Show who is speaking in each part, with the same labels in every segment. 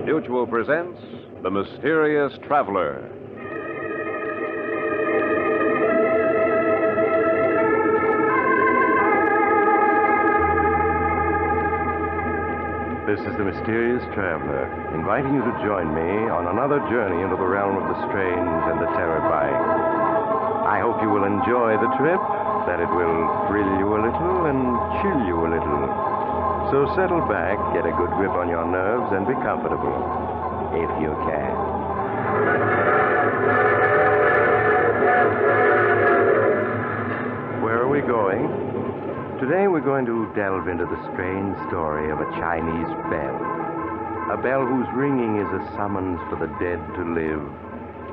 Speaker 1: Mutual presents The Mysterious Traveler.
Speaker 2: This is The Mysterious Traveler, inviting you to join me on another journey into the realm of the strange and the terrifying. I hope you will enjoy the trip, that it will thrill you a little and chill you a little. So settle back, get a good grip on your nerves, and be comfortable, if you can. Where are we going? Today we're going to delve into the strange story of a Chinese bell. A bell whose ringing is a summons for the dead to live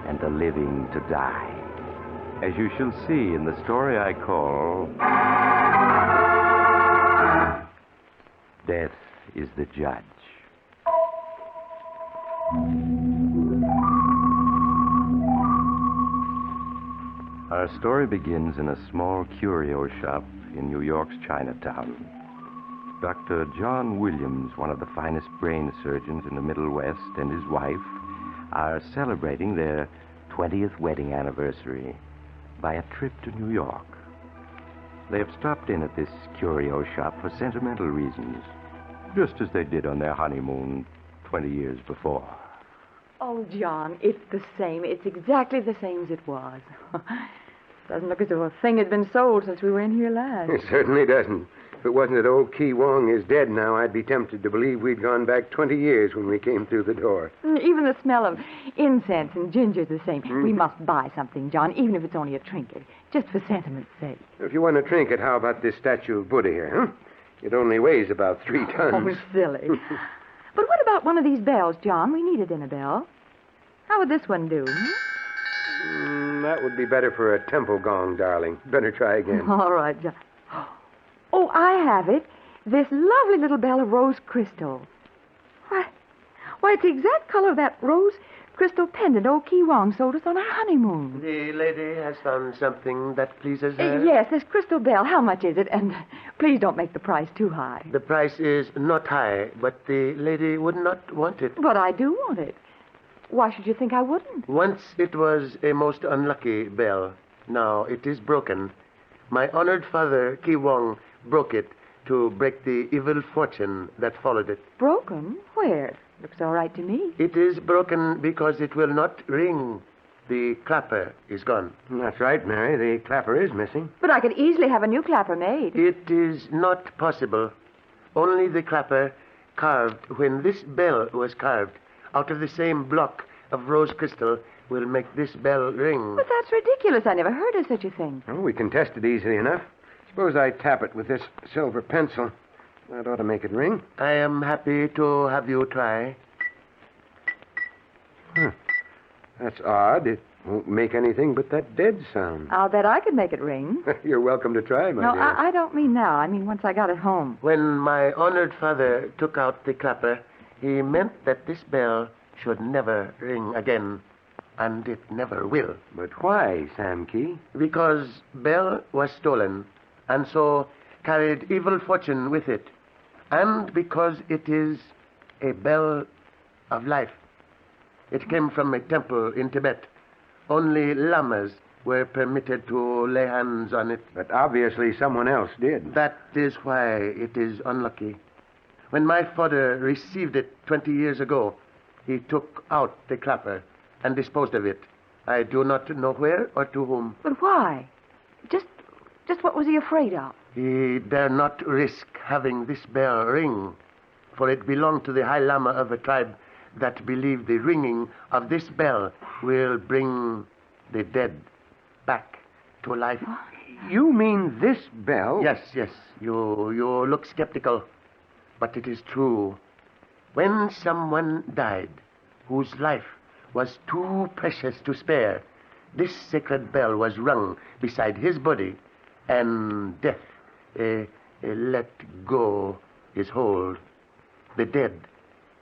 Speaker 2: and the living to die. As you shall see in the story I call Death is the Judge. Our story begins in a small curio shop in New York's Chinatown. Dr. John Williams, one of the finest brain surgeons in the Middle West, and his wife are celebrating their 20th wedding anniversary by a trip to New York. They have stopped in at this curio shop for sentimental reasons, just as they did on their honeymoon 20 years before.
Speaker 3: Oh, John, it's the same. It's exactly the same as it was. Doesn't look as though a thing had been sold since we were in here last.
Speaker 4: It certainly doesn't. If it wasn't that old Ki Wong is dead now, I'd be tempted to believe we'd gone back 20 years when we came through the door.
Speaker 3: Even the smell of incense and ginger's the same. We must buy something, John, even if it's only a trinket, just for sentiment's sake.
Speaker 4: If you want a trinket, how about this statue of Buddha here, huh? It only weighs about 3 tons.
Speaker 3: Oh, silly. But what about one of these bells, John? We need a dinner bell. How would this one do?
Speaker 4: That would be better for a temple gong, darling. Better try again.
Speaker 3: All right, John. Oh, I have it. This lovely little bell of rose crystal. Why, it's the exact color of that rose crystal pendant old Ki Wong sold us on our honeymoon.
Speaker 5: The lady has found something that pleases her?
Speaker 3: Yes, this crystal bell. How much is it? And please don't make the price too high.
Speaker 5: The price is not high, but the lady would not want it.
Speaker 3: But I do want it. Why should you think I wouldn't?
Speaker 5: Once it was a most unlucky bell. Now it is broken. My honored father, Ki Wong, broke it to break the evil fortune that followed it.
Speaker 3: Broken? Where? Looks all right to me.
Speaker 5: It is broken because it will not ring. The clapper is gone.
Speaker 4: That's right, Mary. The clapper is missing.
Speaker 3: But I could easily have a new clapper made.
Speaker 5: It is not possible. Only the clapper carved when this bell was carved out of the same block of rose crystal will make this bell ring.
Speaker 3: But that's ridiculous. I never heard of such a thing.
Speaker 4: Oh, we can test it easily enough. Suppose I tap it with this silver pencil. That ought to make it ring.
Speaker 5: I am happy to have you try.
Speaker 4: That's odd. It won't make anything but that dead sound.
Speaker 3: I'll bet I could make it ring.
Speaker 4: You're welcome to try, my
Speaker 3: No,
Speaker 4: dear.
Speaker 3: I don't mean now. I mean once I got it home.
Speaker 5: When my honored father took out the clapper, he meant that this bell should never ring again. And it never will.
Speaker 4: But why, Sam Key?
Speaker 5: Because bell was stolen, and so carried evil fortune with it. And because it is a bell of life. It came from a temple in Tibet. Only lamas were permitted to lay hands on it.
Speaker 4: But obviously someone else did.
Speaker 5: That is why it is unlucky. When my father received it 20 years ago, he took out the clapper and disposed of it. I do not know where or to whom.
Speaker 3: But why? Just what was he afraid of?
Speaker 5: He dare not risk having this bell ring, for it belonged to the High Lama of a tribe that believed the ringing of this bell will bring the dead back to life.
Speaker 4: You mean this bell?
Speaker 5: Yes. You look skeptical, but it is true. When someone died whose life was too precious to spare, this sacred bell was rung beside his body, and death let go his hold. the dead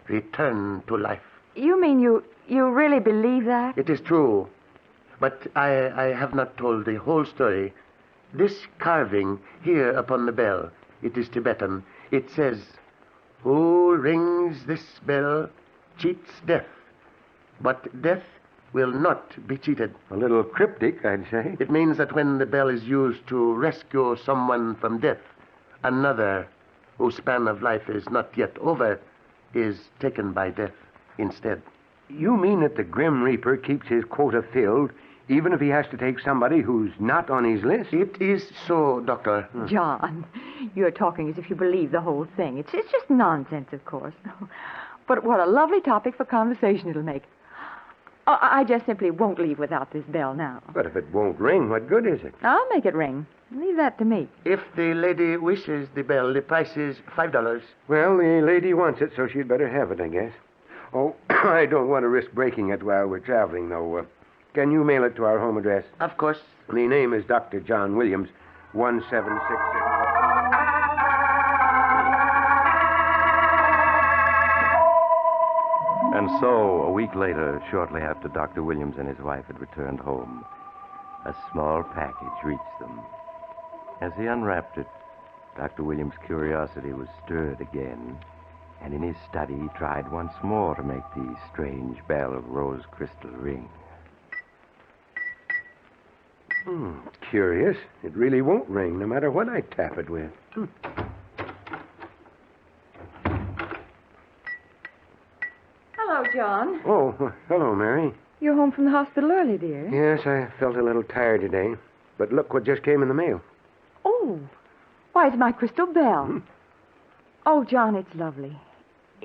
Speaker 5: return to life.
Speaker 3: You mean you really believe that?
Speaker 5: It is true, but I have not told the whole story. This carving here upon the bell, it is Tibetan. It says, "Who rings this bell cheats death, but death will not be cheated."
Speaker 4: A little cryptic, I'd say.
Speaker 5: It means that when the bell is used to rescue someone from death, another whose span of life is not yet over is taken by death instead.
Speaker 4: You mean that the Grim Reaper keeps his quota filled, even if he has to take somebody who's not on his list?
Speaker 5: It is so, Doctor.
Speaker 3: John, you're talking as if you believe the whole thing. It's just nonsense, of course. But what a lovely topic for conversation it'll make. I just simply won't leave without this bell now.
Speaker 4: But if it won't ring, what good is it?
Speaker 3: I'll make it ring. Leave that to me.
Speaker 5: If the lady wishes the bell, the price is $5.
Speaker 4: Well, the lady wants it, so she'd better have it, I guess. Oh, I don't want to risk breaking it while we're traveling, though. Can you mail it to our home address?
Speaker 5: Of course.
Speaker 4: The name is Dr. John Williams, 1766.
Speaker 2: And so, a week later, shortly after Dr. Williams and his wife had returned home, a small package reached them. As he unwrapped it, Dr. Williams' curiosity was stirred again, and in his study he tried once more to make the strange bell of rose crystal ring.
Speaker 4: Curious. It really won't ring, no matter what I tap it with.
Speaker 3: Hello, John.
Speaker 4: Oh, hello, Mary.
Speaker 3: You're home from the hospital early, dear.
Speaker 4: Yes, I felt a little tired today. But look what just came in the mail.
Speaker 3: Oh, why, it's my crystal bell. Oh, John, it's lovely.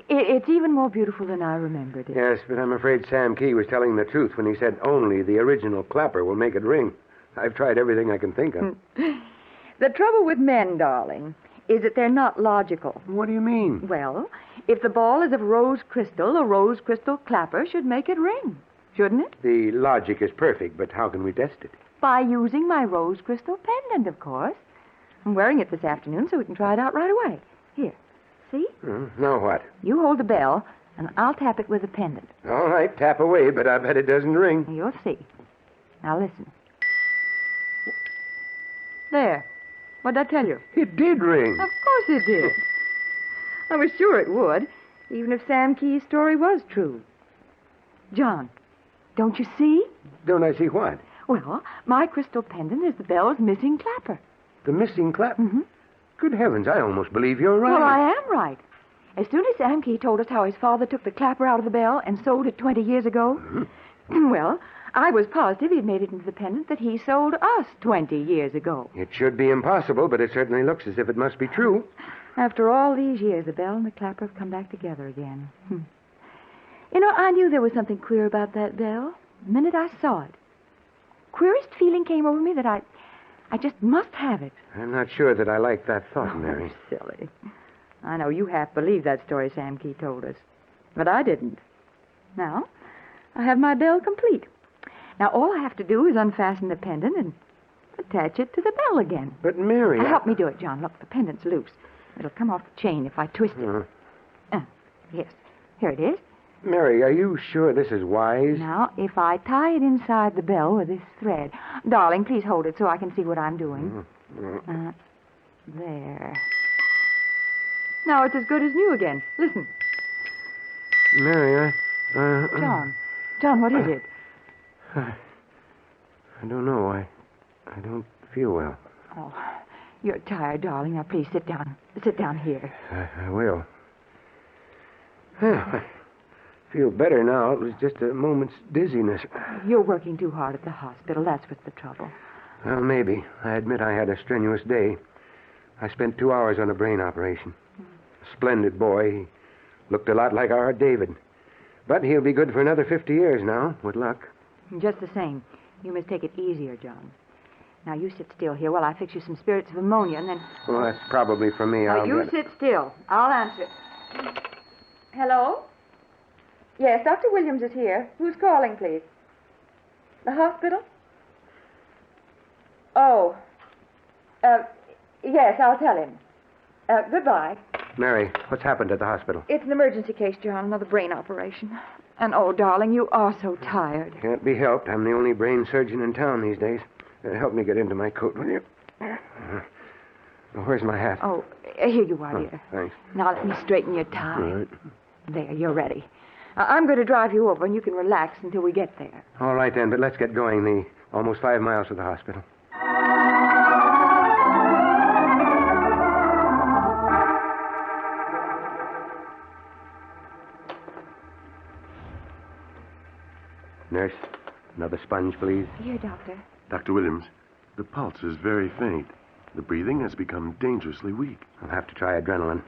Speaker 3: It's even more beautiful than I remembered it.
Speaker 4: Yes, but I'm afraid Sam Key was telling the truth when he said only the original clapper will make it ring. I've tried everything I can think of.
Speaker 3: The trouble with men, darling, is that they're not logical.
Speaker 4: What do you mean?
Speaker 3: Well, if the ball is of rose crystal, a rose crystal clapper should make it ring, shouldn't it?
Speaker 4: The logic is perfect, but how can we test it?
Speaker 3: By using my rose crystal pendant, of course. I'm wearing it this afternoon so we can try it out right away. Here, see?
Speaker 4: Now what?
Speaker 3: You hold the bell, and I'll tap it with the pendant.
Speaker 4: All right, tap away, but I bet it doesn't ring.
Speaker 3: You'll see. Now listen. There. What'd I tell you?
Speaker 4: It did ring.
Speaker 3: Of course it did. I was sure it would, even if Sam Key's story was true. John, don't you see?
Speaker 4: Don't I see what?
Speaker 3: Well, my crystal pendant is the bell's missing clapper.
Speaker 4: The missing clap?
Speaker 3: Mm-hmm.
Speaker 4: Good heavens, I almost believe you're right.
Speaker 3: Well, I am right. As soon as Sam Key told us how his father took the clapper out of the bell and sold it 20 years ago, well, I was positive he'd made it into the pendant that he sold us 20 years ago.
Speaker 4: It should be impossible, but it certainly looks as if it must be true.
Speaker 3: After all these years, the bell and the clapper have come back together again. You know, I knew there was something queer about that bell the minute I saw it. Queerest feeling came over me that I just must have it.
Speaker 4: I'm not sure that I like that thought, Mary.
Speaker 3: Oh, silly. I know you half believed that story Sam Key told us, but I didn't. Now, I have my bell complete. Now, all I have to do is unfasten the pendant and attach it to the bell again.
Speaker 4: But, Mary...
Speaker 3: Help me do it, John. Look, the pendant's loose. It'll come off the chain if I twist it. Yes, here it is.
Speaker 4: Mary, are you sure this is wise?
Speaker 3: Now, if I tie it inside the bell with this thread... Darling, please hold it so I can see what I'm doing. There. Now it's as good as new again. Listen.
Speaker 4: Mary,
Speaker 3: John, what is it?
Speaker 4: I don't know. I don't feel well.
Speaker 3: Oh, you're tired, darling. Now, please sit down. Sit down here.
Speaker 4: I will. I feel better now. It was just a moment's dizziness.
Speaker 3: You're working too hard at the hospital. That's what's the trouble.
Speaker 4: Well, maybe. I admit I had a strenuous day. I spent 2 hours on a brain operation. A splendid boy. He looked a lot like our David. But he'll be good for another 50 years now, with luck.
Speaker 3: Just the same, you must take it easier, John. Now, you sit still here while I fix you some spirits of ammonia, and then...
Speaker 4: Well, that's probably for me.
Speaker 3: Now, you sit still. I'll answer it. Hello? Yes, Dr. Williams is here. Who's calling, please? The hospital? Oh. Yes, I'll tell him. Goodbye.
Speaker 4: Mary, what's happened at the hospital?
Speaker 3: It's an emergency case, John. Another brain operation. And, oh, darling, you are so tired.
Speaker 4: Can't be helped. I'm the only brain surgeon in town these days. Help me get into my coat, will you? Where's my hat?
Speaker 3: Oh, here you are, dear.
Speaker 4: Thanks.
Speaker 3: Now let me straighten your tie.
Speaker 4: All right.
Speaker 3: There, you're ready. I'm going to drive you over, and you can relax until we get there.
Speaker 4: All right, then, but let's get going. Almost 5 miles to the hospital. Nurse, another sponge, please.
Speaker 3: Here, Doctor.
Speaker 6: Dr. Williams, the pulse is very faint. The breathing has become dangerously weak.
Speaker 4: I'll have to try adrenaline.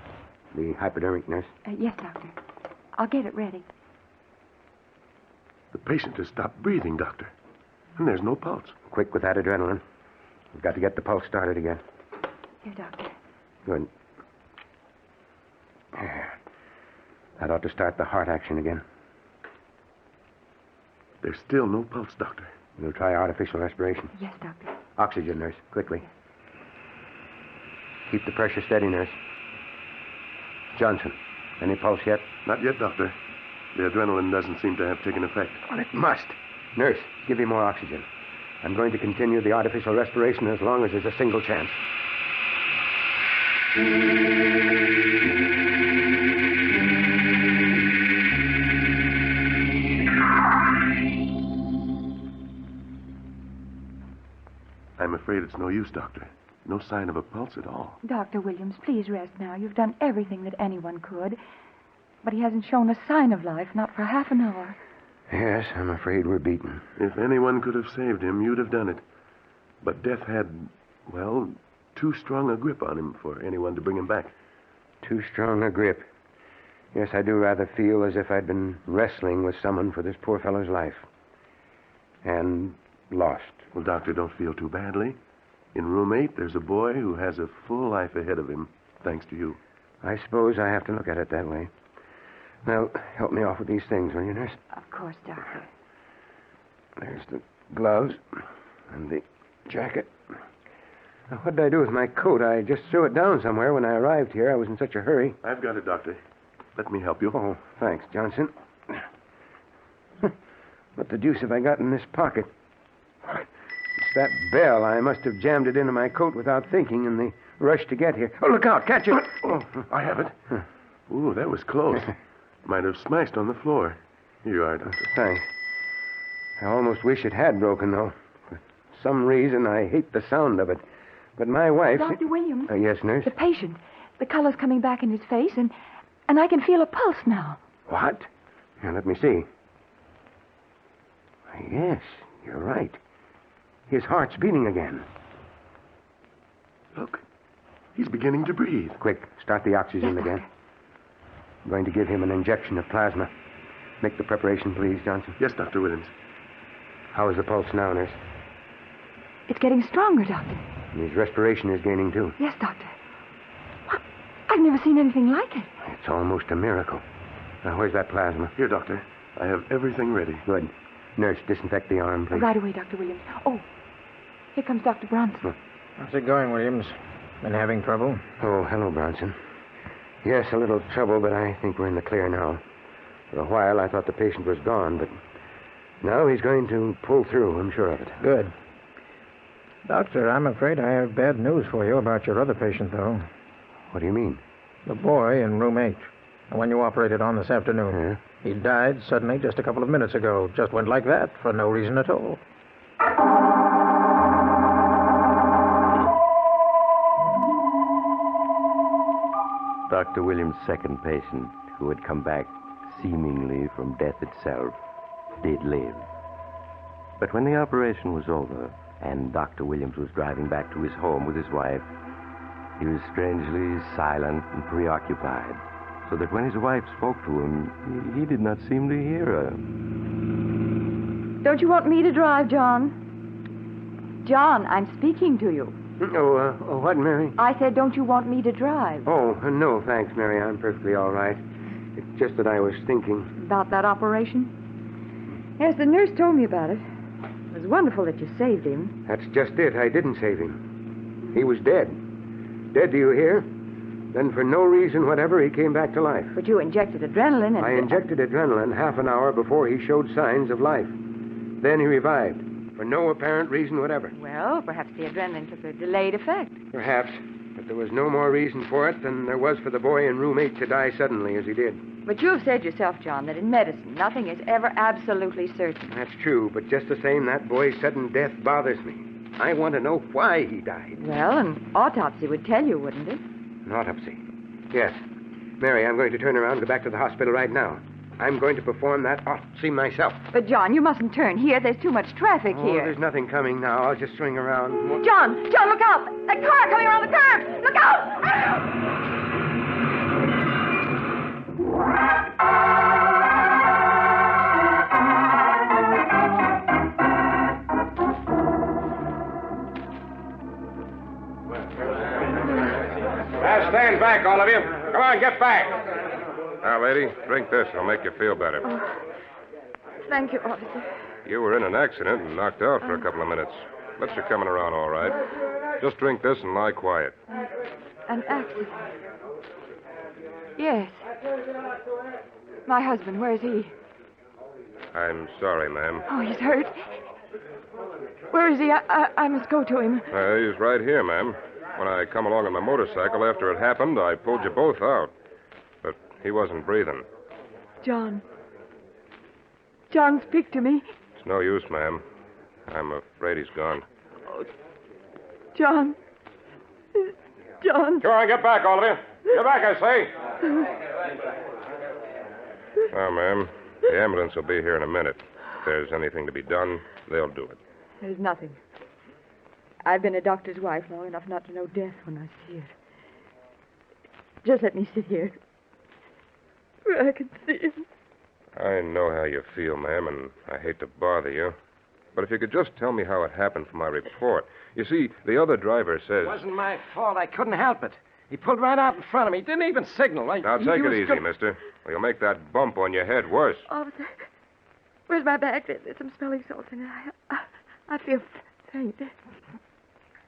Speaker 4: The hypodermic, nurse.
Speaker 3: Yes, Doctor. I'll get it ready.
Speaker 6: The patient has stopped breathing, Doctor. And there's no pulse.
Speaker 4: Quick with that adrenaline. We've got to get the pulse started again.
Speaker 3: Here, Doctor.
Speaker 4: Good. There. That ought to start the heart action again.
Speaker 6: There's still no pulse, Doctor.
Speaker 4: We'll try artificial respiration.
Speaker 3: Yes, Doctor.
Speaker 4: Oxygen, nurse, quickly. Keep the pressure steady, nurse. Johnson, any pulse yet?
Speaker 6: Not yet, Doctor. The adrenaline doesn't seem to have taken effect.
Speaker 4: Well, it must. Nurse, give me more oxygen. I'm going to continue the artificial respiration as long as there's a single chance.
Speaker 6: I'm afraid it's no use, Doctor. No sign of a pulse at all.
Speaker 3: Dr. Williams, please rest now. You've done everything that anyone could. But he hasn't shown a sign of life, not for half an hour.
Speaker 4: Yes, I'm afraid we're beaten.
Speaker 6: If anyone could have saved him, you'd have done it. But death had, well, too strong a grip on him for anyone to bring him back.
Speaker 4: Too strong a grip. Yes, I do rather feel as if I'd been wrestling with someone for this poor fellow's life. And lost.
Speaker 6: Well, Doctor, don't feel too badly. In room 8, there's a boy who has a full life ahead of him, thanks to you.
Speaker 4: I suppose I have to look at it that way. Now, help me off with these things, will you, nurse?
Speaker 3: Of course, Doctor.
Speaker 4: There's the gloves and the jacket. Now, what did I do with my coat? I just threw it down somewhere when I arrived here. I was in such a hurry.
Speaker 6: I've got it, Doctor. Let me help you.
Speaker 4: Oh, thanks, Johnson. What the deuce have I got in this pocket? It's that bell. I must have jammed it into my coat without thinking in the rush to get here. Oh, look out. Catch it.
Speaker 6: Oh, I have it. Ooh, that was close. Might have smashed on the floor. Here you are, Doctor.
Speaker 4: Thanks. I almost wish it had broken, though. For some reason, I hate the sound of it. But my wife...
Speaker 3: Dr. Williams.
Speaker 4: Yes, nurse?
Speaker 3: The patient. The color's coming back in his face, and I can feel a pulse now.
Speaker 4: What? Here, let me see. Yes, you're right. His heart's beating again.
Speaker 6: Look. He's beginning to breathe.
Speaker 4: Quick, start the oxygen
Speaker 3: Yes,
Speaker 4: again.
Speaker 3: Doctor.
Speaker 4: I'm going to give him an injection of plasma. Make the preparation, please, Johnson.
Speaker 6: Yes, Dr. Williams.
Speaker 4: How is the pulse now, nurse?
Speaker 3: It's getting stronger, Doctor.
Speaker 4: His respiration is gaining, too.
Speaker 3: Yes, Doctor. What? I've never seen anything like it.
Speaker 4: It's almost a miracle. Now, where's that plasma?
Speaker 6: Here, Doctor. I have everything ready.
Speaker 4: Good. Nurse, disinfect the arm, please.
Speaker 3: Right away, Dr. Williams. Oh, here comes Dr. Bronson.
Speaker 7: How's it going, Williams? Been having trouble?
Speaker 4: Oh, hello, Bronson. Yes, a little trouble, but I think we're in the clear now. For a while, I thought the patient was gone, but now he's going to pull through, I'm sure of it.
Speaker 7: Good. Doctor, I'm afraid I have bad news for you about your other patient, though.
Speaker 4: What do you mean?
Speaker 7: The boy in room 8. The one you operated on this afternoon.
Speaker 4: Yeah?
Speaker 7: He died suddenly just a couple of minutes ago. Just went like that for no reason at all.
Speaker 2: Dr. Williams' second patient, who had come back seemingly from death itself, did live. But when the operation was over and Dr. Williams was driving back to his home with his wife, he was strangely silent and preoccupied, so that when his wife spoke to him, he did not seem to hear her.
Speaker 3: Don't you want me to drive, John? John, I'm speaking to you.
Speaker 4: Oh, what, Mary?
Speaker 3: I said, don't you want me to drive?
Speaker 4: Oh, no, thanks, Mary. I'm perfectly all right. It's just that I was thinking.
Speaker 3: About that operation? Yes, the nurse told me about it. It was wonderful that you saved him.
Speaker 4: That's just it. I didn't save him. He was dead. Dead, do you hear? Then, for no reason whatever, he came back to life.
Speaker 3: But you injected adrenaline and...
Speaker 4: I injected adrenaline half an hour before he showed signs of life. Then he revived, for no apparent reason whatever.
Speaker 3: Well, perhaps the adrenaline took a delayed effect.
Speaker 4: Perhaps, but there was no more reason for it than there was for the boy in room 8 to die suddenly as he did.
Speaker 3: But you have said yourself, John, that in medicine, nothing is ever absolutely certain.
Speaker 4: That's true, but just the same, that boy's sudden death bothers me. I want to know why he died.
Speaker 3: Well, an autopsy would tell you, wouldn't it?
Speaker 4: An autopsy. Yes. Mary, I'm going to turn around and go back to the hospital right now. I'm going to perform that autopsy myself.
Speaker 3: But, John, you mustn't turn here. There's too much traffic
Speaker 4: Oh,
Speaker 3: here.
Speaker 4: there's nothing coming now. I'll just swing around.
Speaker 3: John, look out! That car coming around the curve! Look out!
Speaker 1: Now stand back, all of you. Come on, get back. Now, lady, drink this. It'll make you feel better.
Speaker 3: Thank you, officer.
Speaker 1: You were in an accident and knocked out for a couple of minutes. But you're coming around all right. Just drink this and lie quiet.
Speaker 3: An accident? Yes. My husband, where is he?
Speaker 1: I'm sorry, ma'am.
Speaker 3: Oh, he's hurt. Where is he? I must go to him.
Speaker 1: He's right here, ma'am. When I come along on my motorcycle after it happened, I pulled you both out. But he wasn't breathing.
Speaker 3: John. John, speak to me.
Speaker 1: It's no use, ma'am. I'm afraid he's gone.
Speaker 3: John. John.
Speaker 1: Come on, get back, all of you. Get back, I say. Now, ma'am, the ambulance will be here in a minute. If there's anything to be done, they'll do it.
Speaker 3: There's nothing. I've been a doctor's wife long enough not to know death when I see it. Just let me sit here. Where I can see him.
Speaker 1: I know how you feel, ma'am, and I hate to bother you. But if you could just tell me how it happened for my report. You see, the other driver says...
Speaker 7: It wasn't my fault. I couldn't help it. He pulled right out in front of me. Didn't even signal.
Speaker 1: Now, take it easy, mister. Or you'll make that bump on your head worse.
Speaker 3: Officer, where's my bag? There's some smelling salts in it. I feel faint.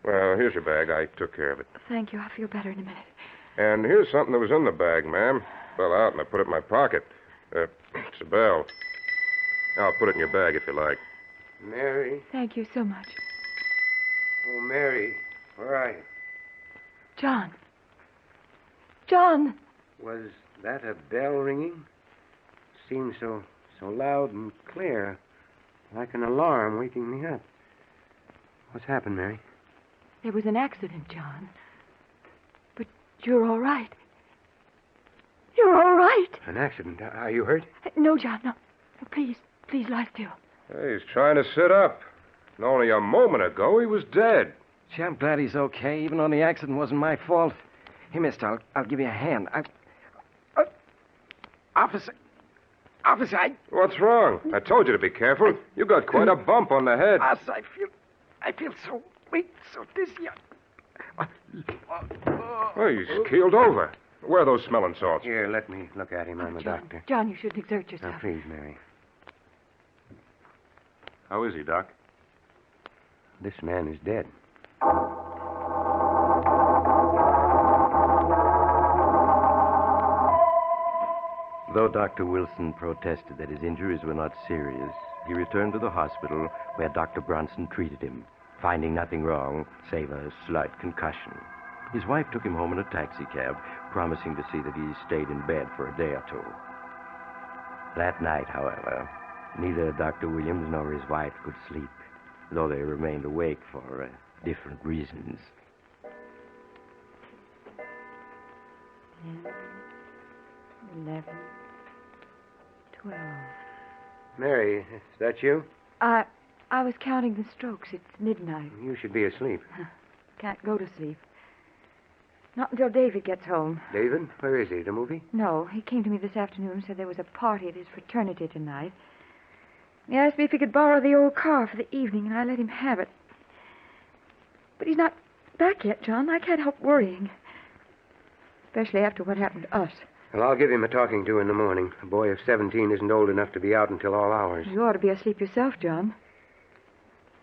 Speaker 1: Well, here's your bag. I took care of it.
Speaker 3: Thank you. I'll feel better in a minute.
Speaker 1: And here's something that was in the bag, ma'am. Fell out, and I put it in my pocket. It's a bell. I'll put it in your bag if you like.
Speaker 4: Mary.
Speaker 3: Thank you so much.
Speaker 4: Oh, Mary. Where are you?
Speaker 3: John. John.
Speaker 4: Was that a bell ringing? Seemed so loud and clear. Like an alarm waking me up. What's happened, Mary?
Speaker 3: There was an accident, John. But you're all right. You're all right.
Speaker 4: An accident? Are you hurt?
Speaker 3: No, John, no. Please lie still.
Speaker 1: Hey, he's trying to sit up. And only a moment ago, he was dead.
Speaker 7: Gee, I'm glad he's okay, even though the accident wasn't my fault. Hey, mister, I'll give you a hand. Officer,
Speaker 1: What's wrong? I told you to be careful. You got quite a bump on the head.
Speaker 7: I feel so weak, so dizzy.
Speaker 1: Oh, he's keeled over. Where are those smelling salts?
Speaker 4: Here, let me look at him. I'm a doctor.
Speaker 3: John, you shouldn't exert
Speaker 4: Now,
Speaker 3: yourself.
Speaker 4: please, Mary.
Speaker 1: How is he, Doc?
Speaker 4: This man is dead.
Speaker 2: Though Dr. Wilson protested that his injuries were not serious, he returned to the hospital where Dr. Bronson treated him, finding nothing wrong save a slight concussion. His wife took him home in a taxicab, promising to see that he stayed in bed for a day or two. That night, however, neither Dr. Williams nor his wife could sleep, though they remained awake for different reasons.
Speaker 3: 10, 11, 12.
Speaker 4: Mary, is that you?
Speaker 3: I was counting the strokes. It's midnight.
Speaker 4: You should be asleep.
Speaker 3: Can't go to sleep. Not until David gets home.
Speaker 4: David? Where is he? The movie?
Speaker 3: No, he came to me this afternoon and said there was a party at his fraternity tonight. He asked me if he could borrow the old car for the evening, and I let him have it. But he's not back yet, John. I can't help worrying. Especially after what happened to us.
Speaker 4: Well, I'll give him a talking to in the morning. A boy of 17 isn't old enough to be out until all hours.
Speaker 3: You ought to be asleep yourself, John.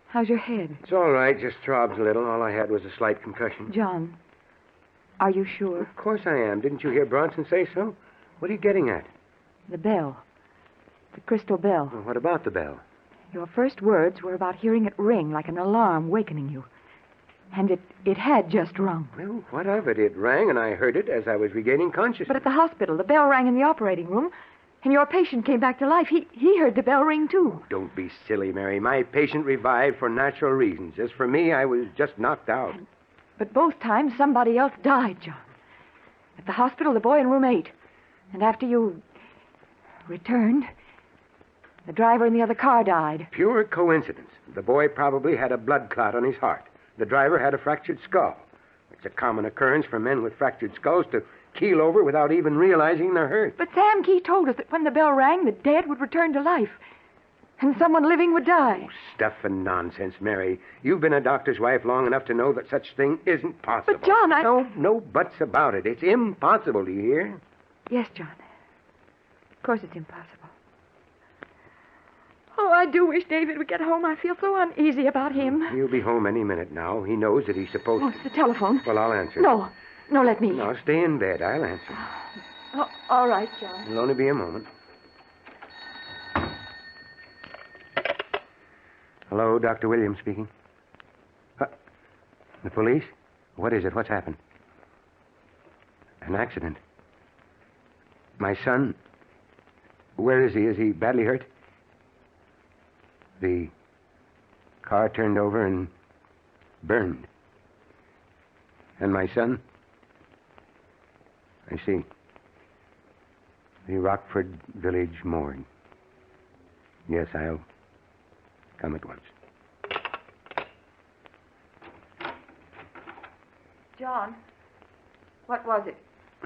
Speaker 3: How's your head?
Speaker 4: It's all right, just throbs a little. All I had was a slight concussion.
Speaker 3: John, Are you sure?
Speaker 4: Of course I am. Didn't you hear Bronson say so? What are you getting at?
Speaker 3: The bell. The crystal bell.
Speaker 4: Well, what about the bell?
Speaker 3: Your first words were about hearing it ring like an alarm wakening you. And it had just rung.
Speaker 4: Well, what of it? It rang, and I heard it as I was regaining consciousness.
Speaker 3: But at the hospital, the bell rang in the operating room, and your patient came back to life. He heard the bell ring, too.
Speaker 4: Don't be silly, Mary. My patient revived for natural reasons. As for me, I was just knocked out.
Speaker 3: But both times, somebody else died, John. At the hospital, the boy in room 8. And after you returned, the driver in the other car died.
Speaker 4: Pure coincidence. The boy probably had a blood clot on his heart. The driver had a fractured skull. It's a common occurrence for men with fractured skulls to keel over without even realizing they're hurt.
Speaker 3: But Sam Key told us that when the bell rang, the dead would return to life. And someone living would die.
Speaker 4: Stuff and nonsense, Mary. You've been a doctor's wife long enough to know that such thing isn't possible.
Speaker 3: But, John,
Speaker 4: No buts about it. It's impossible, do you hear?
Speaker 3: Yes, John. Of course it's impossible. Oh, I do wish David would get home. I feel so uneasy about him.
Speaker 4: He'll be home any minute now. He knows that he's supposed
Speaker 3: Oh,
Speaker 4: to...
Speaker 3: it's the telephone.
Speaker 4: Well, I'll answer.
Speaker 3: No, let me.
Speaker 4: No, stay in bed. I'll answer.
Speaker 3: Oh, all right, John.
Speaker 4: It'll only be a moment. Hello, Dr. Williams speaking. The police? What is it? What's happened? An accident. My son? Where is he? Is he badly hurt? The car turned over and burned. And my son? I see. The Rockford Village morgue. Yes, I'll come at once.
Speaker 3: John, what was it?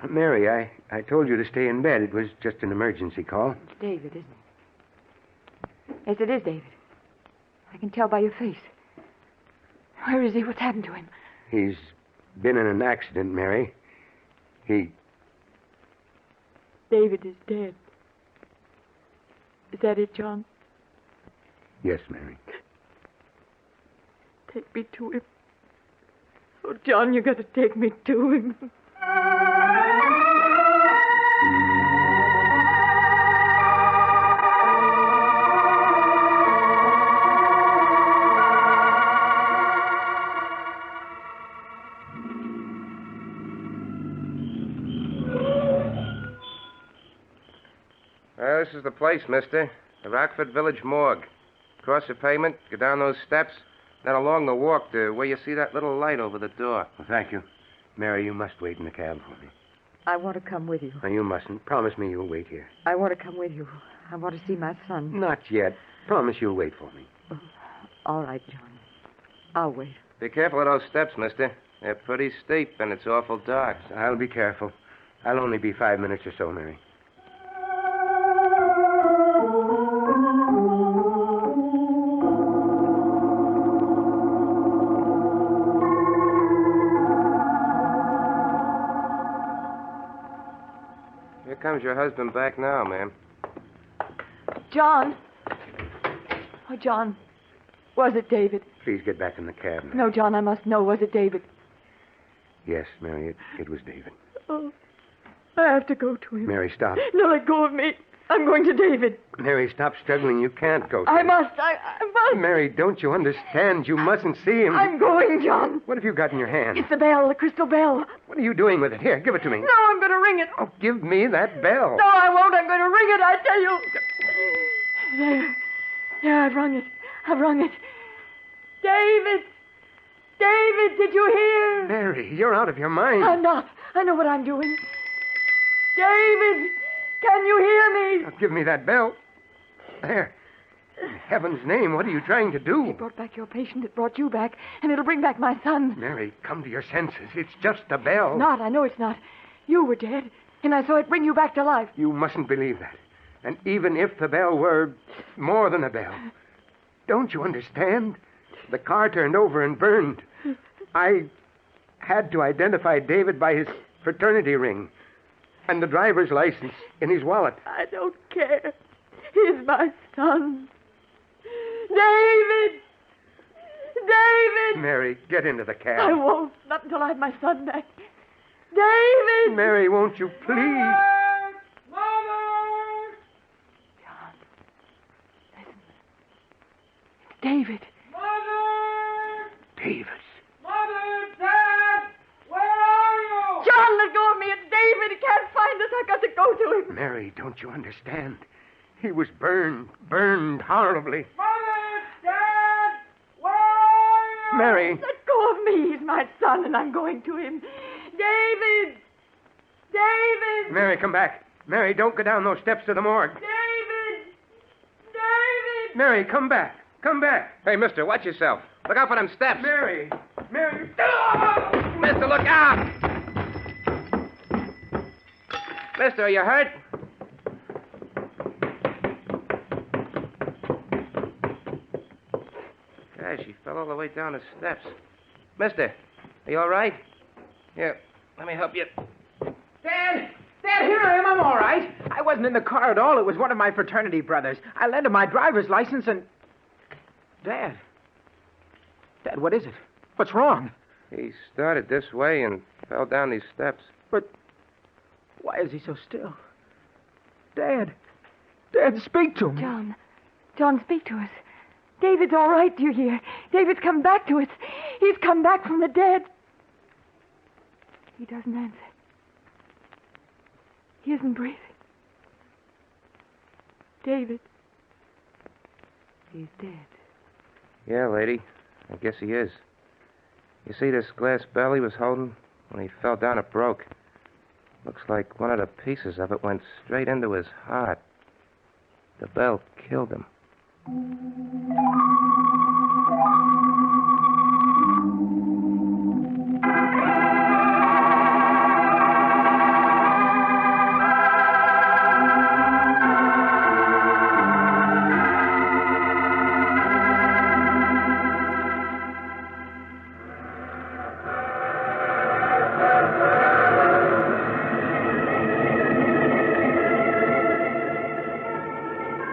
Speaker 4: Mary, I told you to stay in bed. It was just an emergency call.
Speaker 3: It's David, isn't it? Yes, it is David. I can tell by your face. Where is he? What's happened to him?
Speaker 4: He's been in an accident, Mary.
Speaker 3: David is dead. Is that it, John?
Speaker 4: Yes, Mary.
Speaker 3: Take me to him. Oh, John, you got to take me to him.
Speaker 1: This is the place, mister. The Rockford Village morgue. Cross the pavement, go down those steps, then along the walk to where you see that little light over the door.
Speaker 4: Well, thank you. Mary, you must wait in the cab for me.
Speaker 3: I want to come with you.
Speaker 4: No, you mustn't. Promise me you'll wait here.
Speaker 3: I want to come with you. I want to see my son.
Speaker 4: Not yet. Promise you'll wait for me.
Speaker 3: All right, John. I'll wait.
Speaker 1: Be careful of those steps, mister. They're pretty steep, and it's awful dark.
Speaker 4: I'll be careful. I'll only be 5 minutes or so, Mary.
Speaker 1: Here comes your husband back now, ma'am.
Speaker 3: John. Oh, John. Was it David?
Speaker 4: Please get back in the cab, Mary.
Speaker 3: No, John, I must know. Was it David?
Speaker 4: Yes, Mary, it was David.
Speaker 3: Oh, I have to go to him.
Speaker 4: Mary, stop.
Speaker 3: No, let go of me. I'm going to David.
Speaker 4: Mary, stop struggling. You can't go to
Speaker 3: I
Speaker 4: him.
Speaker 3: must. I must.
Speaker 4: Mary, don't you understand? You mustn't see him.
Speaker 3: I'm going, John.
Speaker 4: What have you got in your hand?
Speaker 3: It's the bell, the crystal bell.
Speaker 4: What are you doing with it? Here, give it to me.
Speaker 3: No, I'm going to ring it.
Speaker 4: Oh, give me that bell.
Speaker 3: No, I won't. I'm going to ring it, I tell you. There. There, I've rung it. I've rung it. David! David, did you hear?
Speaker 4: Mary, you're out of your mind.
Speaker 3: I'm not. I know what I'm doing. David! Can you hear me?
Speaker 4: Now, give me that bell. There. In heaven's name, what are you trying to do?
Speaker 3: It brought back your patient. It brought you back. And it'll bring back my son.
Speaker 4: Mary, come to your senses. It's just a bell.
Speaker 3: Not. I know it's not. You were dead. And I saw it bring you back to life.
Speaker 4: You mustn't believe that. And even if the bell were more than a bell, don't you understand? The car turned over and burned. I had to identify David by his fraternity ring and the driver's license in his wallet.
Speaker 3: I don't care. He's my son. David! David!
Speaker 4: Mary, get into the cab.
Speaker 3: I won't. Not until I have my son back. David!
Speaker 4: Mary, won't you please?
Speaker 3: John, listen. It's David.
Speaker 4: David.
Speaker 3: John, let go of me. It's David. He can't find us. I've got to go to him.
Speaker 4: Mary, don't you understand? He was burned horribly. Mary.
Speaker 3: Let go of me. He's my son, and I'm going to him. David! David!
Speaker 4: Mary, come back. Mary, don't go down those steps to the morgue.
Speaker 3: David! David!
Speaker 4: Mary, come back. Come back.
Speaker 1: Hey, mister, watch yourself. Look out for them steps.
Speaker 4: Mary. Mary.
Speaker 1: Mister, look out! Mister, are you hurt? Gosh, she fell all the way down the steps. Mister, are you all right? Here, let me help you.
Speaker 8: Dad! Dad, here I am. I'm all right. I wasn't in the car at all. It was one of my fraternity brothers. I lent him my driver's license and... Dad. Dad, what is it? What's wrong?
Speaker 1: He started this way and fell down these steps.
Speaker 8: But why is he so still? Dad. Dad, speak to me.
Speaker 3: John. John, speak to us. David's all right, do you hear? David's come back to us. He's come back from the dead. He doesn't answer. He isn't breathing. David. He's dead.
Speaker 1: Yeah, lady. I guess he is. You see this glass bell he was holding? When he fell down, it broke. Looks like one of the pieces of it went straight into his heart. The bell killed him.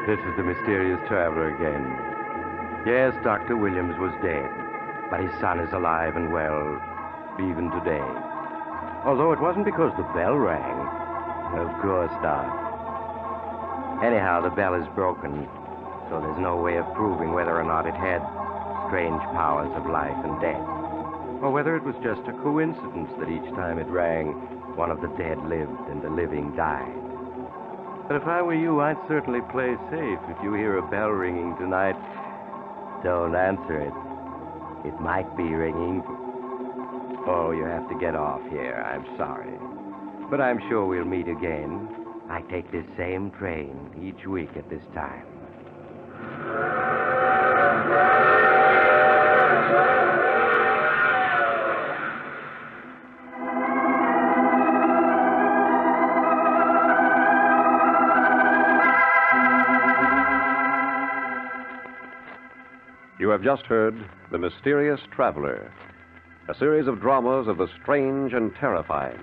Speaker 2: This is the mysterious traveler again. Yes, Dr. Williams was dead, but his son is alive and well, even today. Although it wasn't because the bell rang. Of course not. Anyhow, the bell is broken, so there's no way of proving whether or not it had strange powers of life and death, or whether it was just a coincidence that each time it rang, one of the dead lived and the living died. But if I were you, I'd certainly play safe. If you hear a bell ringing tonight, don't answer it. It might be ringing. Oh, you have to get off here. I'm sorry. But I'm sure we'll meet again. I take this same train each week at this time.
Speaker 9: You have just heard The Mysterious Traveler, a series of dramas of the strange and terrifying.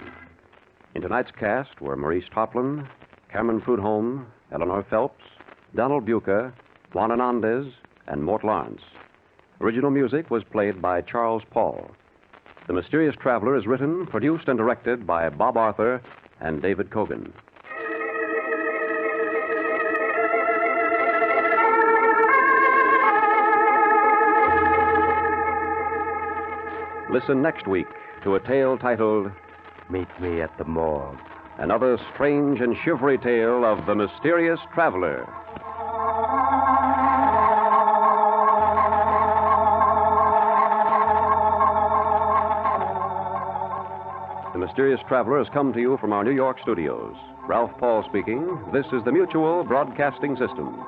Speaker 9: In tonight's cast were Maurice Toplin, Cameron Prudhomme, Eleanor Phelps, Donald Buca, Juan Hernandez, and Mort Lawrence. Original music was played by Charles Paul. The Mysterious Traveler is written, produced, and directed by Bob Arthur and David Cogan. Listen next week to a tale titled
Speaker 2: Meet me at the morgue.
Speaker 9: Another Strange and Shivery Tale of the Mysterious Traveler. The Mysterious Traveler has come to you from our New York studios. Ralph Paul speaking. This is the Mutual Broadcasting System.